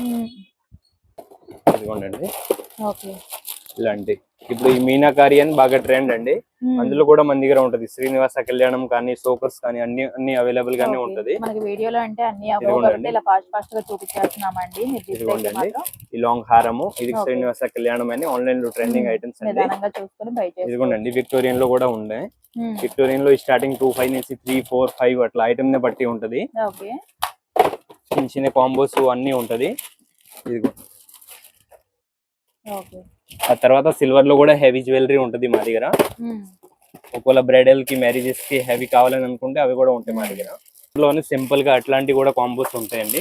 ఇదిగోండి, ఇలాంటి ఇప్పుడు ఈ మీనాకారి అని బాగా ట్రెండ్ అండి. అందులో కూడా మన దగ్గర ఉంటది. శ్రీనివాస కళ్యాణం కానీ, సోకర్స్ కానీ అన్ని అవైలబుల్ గానే ఉంటది. మనకి వీడియోలో అంటే అన్ని అవైలబుల్, ఇలా ఫాస్ట్ గా చూపించేస్తున్నామండి. ఇదిగోండి, ఈ లాంగ్ హారము, ఇది శ్రీనివాస కళ్యాణం అని ఆన్లైన్ లో ట్రెండింగ్ ఐటమ్స్ అండి. ఇదిగోండి, విక్టోరియన్ లో కూడా ఉండే. విక్టోరియన్ లో స్టార్టింగ్ 2-5 నుంచి 3-4-5 అట్లా ఐటమ్ ని బట్టి ఉంటది. చిన్న చిన్న కాంబోస్ అన్ని ఉంటది. ఇదిగో ఆ తర్వాత సిల్వర్ లో కూడా హెవీ జ్యువెలరీ ఉంటది మా దగ్గర. ఒకవేళ బ్రైడల్ కి, మ్యారేజెస్ కి హెవీ కావాలని అనుకుంటే అవి కూడా ఉంటాయి మా దగ్గర. లోనే సింపుల్ గా అట్లాంటివి కూడా కాంబోస్ ఉంటాయండి.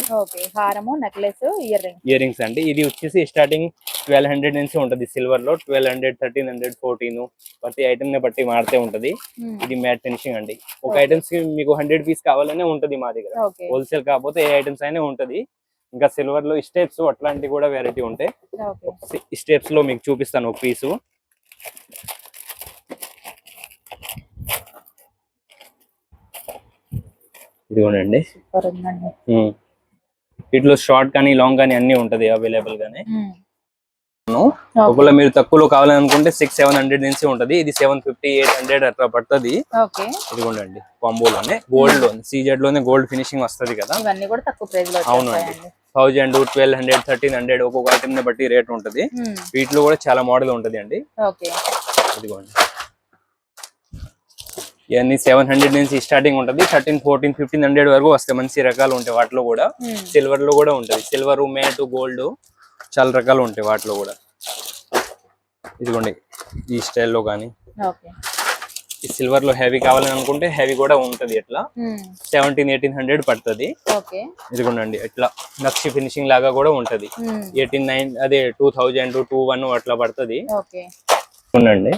హారము, నెక్లెస్, ఇయర్ రింగ్స్ అండి. ఇది వచ్చేసి స్టార్టింగ్ 1200 నుంచి ఉంటది. సిల్వర్ లో 1200, 1300, 14 ప్రతి ఐటమ్ ని బట్టి మారుతూ ఉంటది. ఇది మ్యాట్ ఫినిషింగ్ అండి. ఒక ఐటమ్స్ కి మీకు 100 పీస్ కావాలనే ఉంటది మా దగ్గర. హోల్సేల్ కాకపోతే ఏ ఐటమ్స్ అయినా ఉంటది. ఇంకా సిల్వర్ లో స్టెప్స్ అట్లాంటివి కూడా వెరైటీ ఉంటాయి. స్టెప్స్ లో మీకు చూపిస్తాను ఒక పీసు. ఇదిగోనండి, వీటిలో షార్ట్ కానీ, లాంగ్ కానీ అన్ని ఉంటది అవైలబుల్ గానే. ఒకవేళ మీరు తక్కువలో కావాలనుకుంటే 600-700 నుంచి ఉంటది. ఇది 750-800 అట్లా పడుతుంది. ఇదిగోండి, కాంబోలోనే గోల్డ్ లో సీజెడ్ లోనే గోల్డ్ ఫినిషింగ్ వస్తది కదా. అవునండి, 1000, 1200, 1300 ఒక్కొక్క ఐటమ్ ని బట్టి రేట్ ఉంటది. వీటిలో కూడా చాలా మోడల్ ఉంటది అండి. ఇదిగోండి, ఇవన్నీ 700 నుంచి స్టార్టింగ్ ఉంటది. 1300, 1400, 1500 వరకు వస్తాయి. మంచి రకాలు ఉంటాయి వాటిలో కూడా. సిల్వర్ లో కూడా ఉంటది. సిల్వర్, మ్యాట్, గోల్డ్ చాలా రకాలు ఉంటాయి వాటిలో కూడా. ఇదిగోండి, ఈ స్టైల్లో కానీ. ఈ సిల్వర్ లో హెవీ కావాలని అనుకుంటే హెవీ కూడా ఉంటది. ఎట్లా 1700-1800 పడుతుంది. ఇదిగోండి, ఇట్లా నక్షి ఫినిషింగ్ లాగా కూడా ఉంటది. 18,900 అదే 2000, 21 అట్లా పడుతుంది. అవునండి,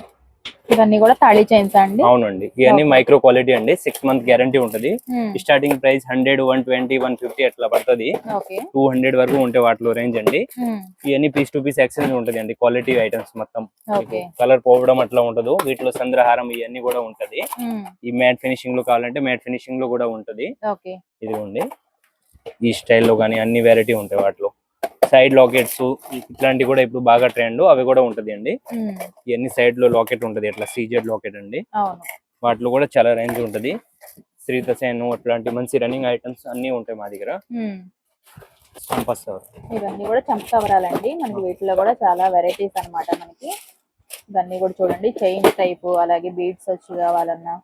ఇవన్నీ కూడా తాళీ చైన్స్ అండి. అవునండి, ఇవన్నీ మైక్రో క్వాలిటీ అండి. 6 month గ్యారంటీ ఉంటది. స్టార్టింగ్ ప్రైస్ 100, 120, 150 అట్లా పడుతుంది. 200 వరకు ఉంటే వాటిలో రేంజ్ అండి. ఇవన్నీ పీస్ టు పీస్ ఎక్స్చేంజ్ ఉంటది అండి. క్వాలిటీ ఐటమ్స్ మొత్తం. కలర్ పోవడం అట్లా ఉండదు. వీటిలో చంద్రహారం ఇవన్నీ కూడా ఉంటది. ఈ మ్యాట్ ఫినిషింగ్ లో కావాలంటే మ్యాట్ ఫినిషింగ్ లో కూడా ఉంటది. ఇదిగోండి, ఈ స్టైల్లో కానీ అన్ని వెరైటీ ఉంటాయి వాటిలో. సైడ్ లాకెట్స్ ఇట్లాంటివి కూడా ఇప్పుడు బాగా ట్రెండ్, అవి కూడా ఉంటది అండి. ఇవన్నీ సైడ్ లో లాకెట్ ఉంటది, ఇట్లా సీజెడ్ లాకెట్ అండి. అవును. వాటిలో కూడా చాలా రేంజ్ ఉంటది. శ్రీతసేను అట్లాంటి మంచి రన్నింగ్ ఐటమ్స్ అన్ని ఉంటాయి మా దగ్గర. ఇవన్నీ కూడా చంపకవరాలండి మనకి. వీటిలో కూడా చాలా వెరైటీస్ అన్నమాట మనకి. ఇవన్నీ కూడా చూడండి, చైన్ టైప్, అలాగే బీడ్స్ వచ్చి కావాలన్నా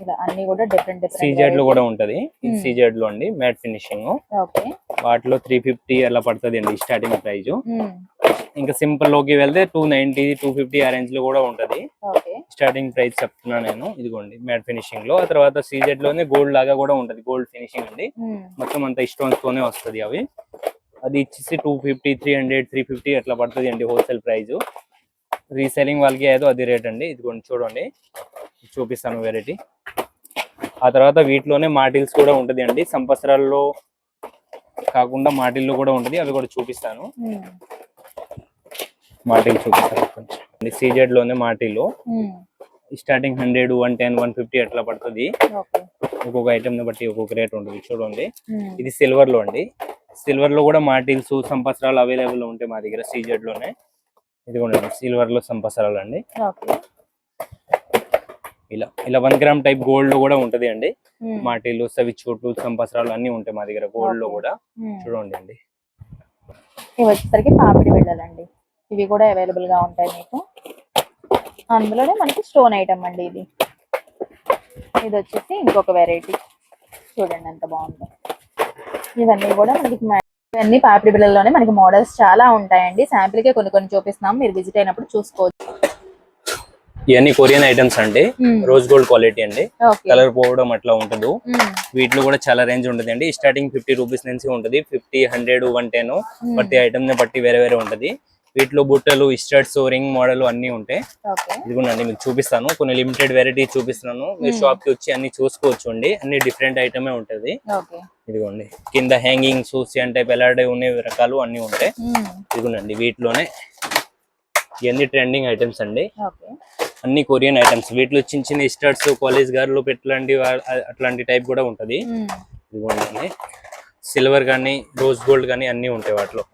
ఇలా అన్ని కూడా డిఫరెంట్ సీజెడ్ లో కూడా ఉంటది. సీజెడ్ లో అండి మ్యాట్ ఫినిషింగ్. ఓకే. వాటిలో 350 అలా పడుతుంది అండి స్టార్టింగ్ ప్రైస్. ఇంకా సింపుల్ లోకి వెళ్తే 290 250 ఆ రేంజ్ లో కూడా ఉంటది. స్టార్టింగ్ ప్రైస్ చెప్తున్నా నేను. ఇదిగోండి మ్యాట్ ఫినిషింగ్ లో. ఆ తర్వాత సీజెడ్ లోనే గోల్డ్ లాగా కూడా ఉంటది, గోల్డ్ ఫినిషింగ్ అండి. మొత్తం అంతా స్టోన్స్ తోనే వస్తది అవి. అది ఇచ్చేసి 250 300 350 అట్లా పడుతుంది అండి హోల్సేల్ ప్రైస్. రీసెలింగ్ వాళ్ళకి ఏదో అది రేట్ అండి. ఇదిగోండి చూడండి, చూపిస్తాను వెరైటీ. ఆ తర్వాత వీటిలోనే మాటిల్స్ కూడా ఉంటది అండి, సంవత్సరాల్లో కాకుండా మాటిల్లో కూడా ఉంటది, అవి కూడా చూపిస్తాను. మాటిల్ చూపిస్తాను. సీజెడ్ లోనే మాటిల్లో స్టార్టింగ్ 100 110 150 అట్లా పడుతుంది. ఒక్కొక్క ఐటమ్ ని బట్టి ఒక్కొక్క రేట్ ఉంటుంది. చూడండి, ఇది సిల్వర్ లో అండి. సిల్వర్ లో కూడా మాటిల్స్ సంవత్సరాలు అవైలబుల్ ఉంటాయి మా దగ్గర సీజెడ్ లోనే. ఇది కూడా సిల్వర్ లో సంవత్సరాలు అండి. ఇలా 1 గ్రామ్ టైప్ గోల్డ్ లో కూడా ఉంటది అండి. మాటిలు, సవి చోట్లు, సంవత్సరాలు అన్ని ఉంటాయి మా దగ్గర గోల్డ్ లో కూడా. చూడండి అండి, ఇవి వచ్చేసరికి పాపిడి బిళ్ళలండి. ఇవి కూడా అవైలబుల్ గా ఉంటాయి మీకు. అందులోనే మనకి స్టోన్ ఐటమ్ అండి ఇది. ఇది వచ్చేసి ఇంకొక వెరైటీ. చూడండి ఎంత బాగుందో. ఇవన్నీ కూడా మనకి ఇవన్నీ పాపిడి బిళ్ళల్లోనే మనకి మోడల్స్ చాలా ఉంటాయండి. శాంపిల్ కే కొన్ని చూపిస్తున్నాం, మీరు విజిట్ అయినప్పుడు చూసుకోవచ్చు. ఇవన్నీ కొరియన్ ఐటమ్స్ అండి. రోజ్ గోల్డ్ క్వాలిటీ అండి. కలర్ పోవడం అట్లా ఉండదు. వీటిలో కూడా చాలా రేంజ్ ఉంటుంది అండి. స్టార్టింగ్ 50 రూపీస్ నుంచి ఉంటుంది. 50 100 110 ప్రతి ఐటమ్ ని బట్టి వేరే వేరే ఉంటది. వీటిలో బుట్టలు, స్టడ్స్, రింగ్ మోడల్ అన్ని ఉంటాయి. ఇదిగోండి మీకు చూపిస్తాను, కొన్ని లిమిటెడ్ వెరైటీ చూపిస్తున్నాను. మీరు షాప్ కి వచ్చి అన్ని చూసుకోవచ్చు అండి. అన్ని డిఫరెంట్ ఐటమే ఉంటది. ఇదిగోండి కింద హ్యాంగింగ్స్, సియన్ టైప్ ఎలాంటి ఉన్న రకాలు అన్ని ఉంటాయి. ఇదిగోండి వీటిలోనే ఇవన్నీ ట్రెండింగ్ ఐటమ్స్ అండి. అన్ని కొరియన్ ఐటమ్స్. వీటిలో చిన్న చిన్న స్టడ్స్, కాలేజ్ గార్లు పెట్టలాంటి అట్లాంటి టైప్ కూడా ఉంటది. ఇదిగోండి సిల్వర్ కానీ రోజ్ గోల్డ్ కానీ అన్ని ఉంటాయి వాటిలో.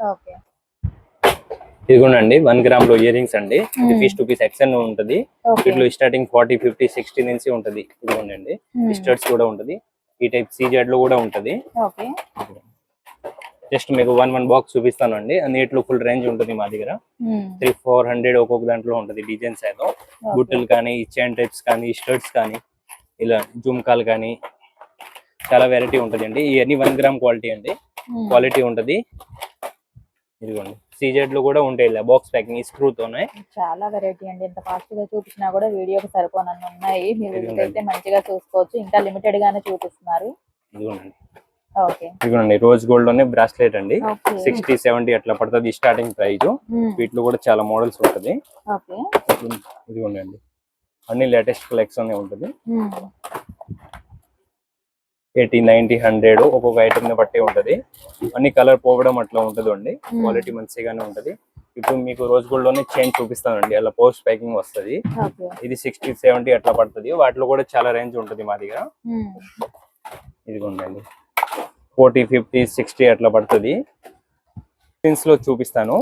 ఇదిగోండి 1 గ్రామ్ లో ఇయర్ రింగ్స్ అండి. ఇది పీస్ టు పీస్ ఎక్స్ఎన్ ఉంటది. వీటిలో స్టార్టింగ్ 40 50 60 నుంచి ఉంటది. ఇదిగోండి స్టడ్స్ కూడా ఉంటది. ఈ టైప్ సీజెడ్ లో కూడా ఉంటది. జస్ట్ మీకు 1 బాక్స్ చూపిస్తాను అండి. అన్నిట్లో ఫుల్ రేంజ్ ఉంటుంది మా దగ్గర. 300-400 ఒక్కొక్క దాంట్లో ఉంటది డిజైన్స్ ఏదో. బుట్టలు కానీ, చైన్ టైప్స్ కానీ, స్టడ్స్ కానీ, ఇలా జుమ్కాలు కానీ చాలా వెరైటీ ఉంటది అండి. ఇవన్నీ 1 గ్రామ్ క్వాలిటీ అండి. క్వాలిటీ ఉంటది. ఇదిగోండి సీజెడ్ లో కూడా ఉంటాయి ఇలా బాక్స్ ప్యాకింగ్ స్క్రూ తోనే. చాలా వెరైటీ అండి. ఎంత ఫాస్ట్ గా చూపించినా కూడా వీడియోకి సరిపోనన్ని ఉన్నాయి. మీరు అయితే మంచిగా చూసుకోవచ్చు. ఇంకా లిమిటెడ్ గానే చూపిస్తున్నారు. ఇదిగోండి ఇదిగోండి రోజ్ గోల్డ్ లోనే బ్రాస్లెట్ అండి. 60 70 అట్లా పడుతుంది స్టార్టింగ్ ప్రైస్. వీటిలో కూడా చాలా మోడల్స్ ఉంటది. ఇదిగోండి అండి అన్ని లేటెస్ట్ కలెక్షన్ ఉంటది. 80 90 100 ఒక్కొక్క ఐటమ్ ని బట్టి ఉంటది. అన్ని కలర్ పోవడం అట్లా ఉంటది అండి. క్వాలిటీ మంచిగానే ఉంటది. ఇప్పుడు మీకు రోజ్ గోల్డ్ లోనే చైన్ చూపిస్తానండి. అలా పోస్ట్ ప్యాకింగ్ వస్తది. ఇది 60 70 అట్లా పడుతుంది. వాటిలో కూడా చాలా రేంజ్ ఉంటది మా దగ్గర. ఇదిగోండి 40 50 60 అట్లా పడుతుంది. స్పిన్స్ లో చూపిస్తాను.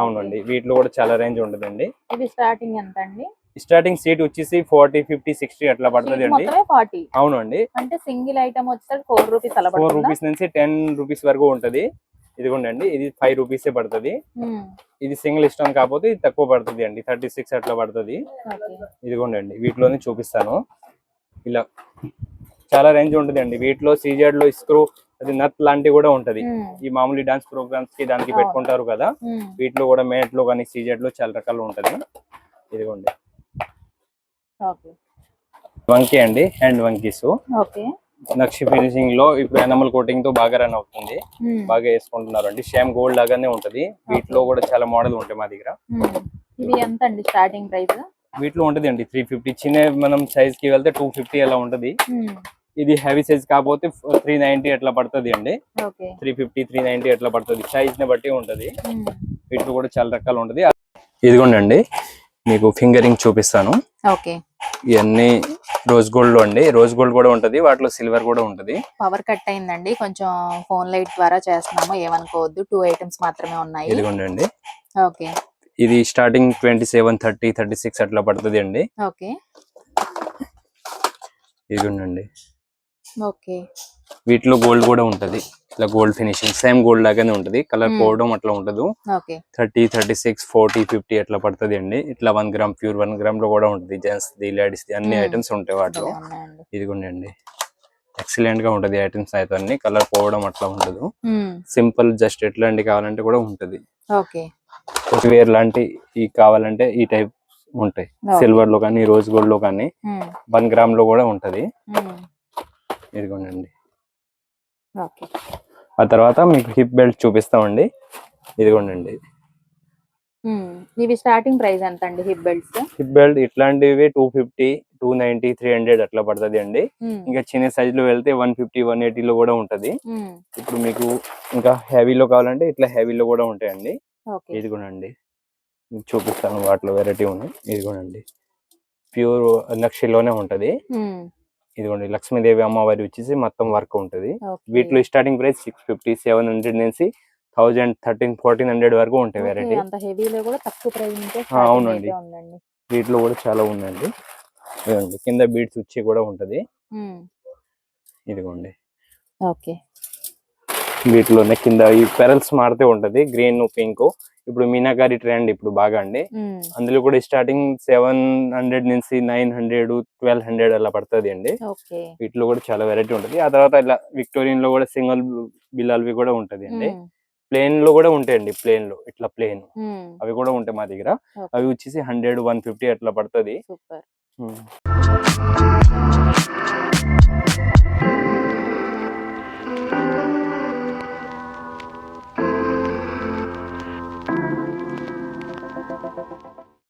అవునండి వీటిలో కూడా చాలా రేంజ్ ఉంటదండి. ఇది స్టార్టింగ్ ఎంత అండి? స్టార్టింగ్ సీట్ వచ్చేసి 40 50 60 అట్లా పడుతుంది అండి. అవునండి. అంటే సింగిల్ ఐటమ్ వచ్చేసరికి 4 రూపీస్ అలా పడుతుంది. 4 రూపీస్ నుంచి 10 రూపీస్ వరకు ఉంటది. ఇదిగోండి ఇది 5 రూపీసే పడుతుంది. ఇది సింగిల్ ఇష్టం కాకపోతే ఇది తక్కువ పడుతుంది అండి. 36 అట్లా పడుతుంది. ఇదిగోండి వీటిలోనే చూపిస్తాను. ఇలా చాలా రేంజ్ ఉంటుంది అండి. వీటిలో సీజెడ్ లో స్క్రూ, అది నత్ లాంటివి కూడా ఉంటది. ఈ మామూలు డాన్స్ ప్రోగ్రామ్స్ కి దానికి పెట్టుకుంటారు కదా. వీటిలో కూడా మేట్ లో కానీ సీజెడ్ లో చాలా రకాలు ఉంటది. ఇదిగోండి వంకీ అండి, హ్యాండ్ వంకీస్. నక్షి ఫినిషింగ్ లో ఇప్పుడు ఎనమల్ కోటింగ్ తో బాగా రన్ అవుతుంది. బాగా వేసుకుంటున్నారు అండి. సేమ్ గోల్డ్ లాగానే ఉంటది. వీటిలో కూడా చాలా మోడల్ ఉంటాయి మా దగ్గర. ఇది ఎంత అండి స్టార్టింగ్ ప్రైస్? వీటిలో ఉంటది అండి 350. చిన్న మనం సైజ్ కి వెళ్తే 250 అలా ఉంటది. ఇది హెవీ సైజ్ కాకపోతే 390 అట్లా పడుతుంది అండి. 350 390 అట్లా పడుతుంది. సైజ్ ని బట్టి ఉంటది. వీటిలో కూడా చాలా రకాలు ఉంటది. ఇదిగోండి మీకు ఫింగరింగ్ చూపిస్తాను. ఓకే. ఇవన్నీ రోజ్ గోల్డ్ లో అండి. రోజ్ గోల్డ్ కూడా ఉంటది, వాటిలో సిల్వర్ కూడా ఉంటది. పవర్ కట్ అయిందండి, కొంచెం ఫోన్ లైట్ ద్వారా చేస్తున్నాము, ఏమనుకోవద్దు. 2 ఐటమ్స్ మాత్రమే ఉన్నాయి. ఇదిగోండి. ఓకే. ఇది స్టార్టింగ్ 27, 30, 36 అట్లా పడుతుంది అండి. ఓకే. ఇదిగోండి. ఓకే. వీటిలో గోల్డ్ కూడా ఉంటది, ఇట్లా గోల్డ్ ఫినిషింగ్ సేమ్ గోల్డ్ లాగానే ఉంటది, కలర్ పోవడం అట్లా ఉండదు. 30, 36, 40, 50 అట్లా పడుతుంది అండి. ఇట్లా 1 గ్రామ్ ప్యూర్ 1 గ్రామ్ లో కూడా ఉంటది, జెంట్స్ ది లేడీస్ ది అన్ని ఐటమ్స్ ఉంటాయి వాటిలో. ఇదిగోండి, ఎక్సలెంట్ గా ఉంటది ఐటమ్స్ అయితే అన్ని, కలర్ పోవడం అట్లా ఉండదు. సింపుల్ జస్ట్ ఎట్లాంటి కావాలంటే కూడా ఉంటది. వేర్ లాంటి ఈ కావాలంటే ఈ టైప్ ఉంటాయి, సిల్వర్ లో కానీ రోజ్ గోల్డ్ లో కానీ 1 గ్రామ్ లో కూడా ఉంటది. ఇదిగోండి. ఆ తర్వాత మీకు హిప్ బెల్ట్ చూపిస్తామండి. ఇదిగోండి. ఇవి స్టార్టింగ్ ప్రైస్ ఎంత అండి హిప్ బెల్ట్స్? హిప్ బెల్ట్ ఇట్లాంటివి 250, 290, 300 అట్లా పడుతుంది అండి. ఇంకా చిన్న సైజ్ లో వెళ్తే 150, 180 లో కూడా ఉంటది. ఇప్పుడు మీకు ఇంకా హెవీలో కావాలంటే ఇట్లా హెవీలో కూడా ఉంటాయండి. ఇదిగోనండి చూపిస్తాను, వాటిలో వెరైటీ ఉన్నాయి. ఇదిగోనండి ప్యూర్ నక్షిలోనే ఉంటది. ఇదిగోండి లక్ష్మీదేవి అమ్మవారి వచ్చేసి మొత్తం వర్క్ ఉంటది. వీటిలో స్టార్టింగ్ ప్రైస్ 650, 700 నుంచి 1000, 1300, 1400 వరకు ఉంటాయి వెరైటీ. అవునండి, వీటిలో కూడా చాలా ఉందండి. ఇదిగోండి కింద బీడ్స్ వచ్చి కూడా ఉంటది. ఇదిగోండి. వీటిలోనే కింద ఈ పెరల్స్ మారుతూ ఉంటది, గ్రీన్ పింక్. ఇప్పుడు మీనాకారి ట్రెండ్ ఇప్పుడు బాగా అండి. అందులో కూడా స్టార్టింగ్ 700 నుంచి 900, 1200 అలా పడుతుంది అండి. వీటిలో కూడా చాలా వెరైటీ ఉంటది. ఆ తర్వాత ఇలా విక్టోరియన్ లో కూడా సింగిల్ బిల్లాల్వి కూడా ఉంటది అండి. ప్లేన్ లో కూడా ఉంటాయండి, ప్లేన్ లో ఇట్లా ప్లేన్ అవి కూడా ఉంటాయి మా దగ్గర. అవి వచ్చేసి 100, 150 అట్లా పడుతుంది.